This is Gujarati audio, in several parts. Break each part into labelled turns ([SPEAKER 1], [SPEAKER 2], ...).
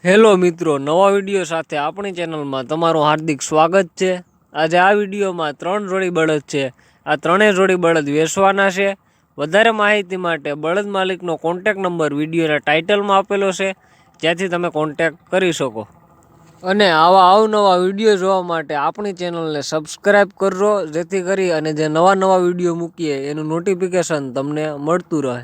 [SPEAKER 1] હેલો મિત્રો, નવા વિડીયો સાથે આપણી ચેનલમાં તમારું હાર્દિક સ્વાગત છે। આજે આ વિડીયોમાં 3 જોડી બળદ છે। આ ત્રણેય જોડી બળદ વેચવાના છે। વધારે માહિતી માટે બળદ માલિકનો કોન્ટેક્ટ નંબર વિડીયોના ટાઇટલમાં આપેલો છે, જ્યાંથી તમે કોન્ટેક્ટ કરી શકો। અને આવા અવનવા વિડીયો જોવા માટે આપણી ચેનલને સબસ્ક્રાઈબ કરજો, જેથી કરી અને જે નવા વિડીયો મૂકીએ એનું નોટિફિકેશન તમને મળતું રહે।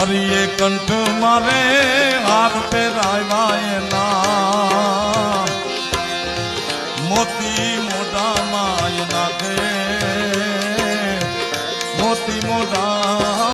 [SPEAKER 2] हरिये कंठ मारे हाथ पे राय ना मोती मोटा माय ना दे मोती मोटा।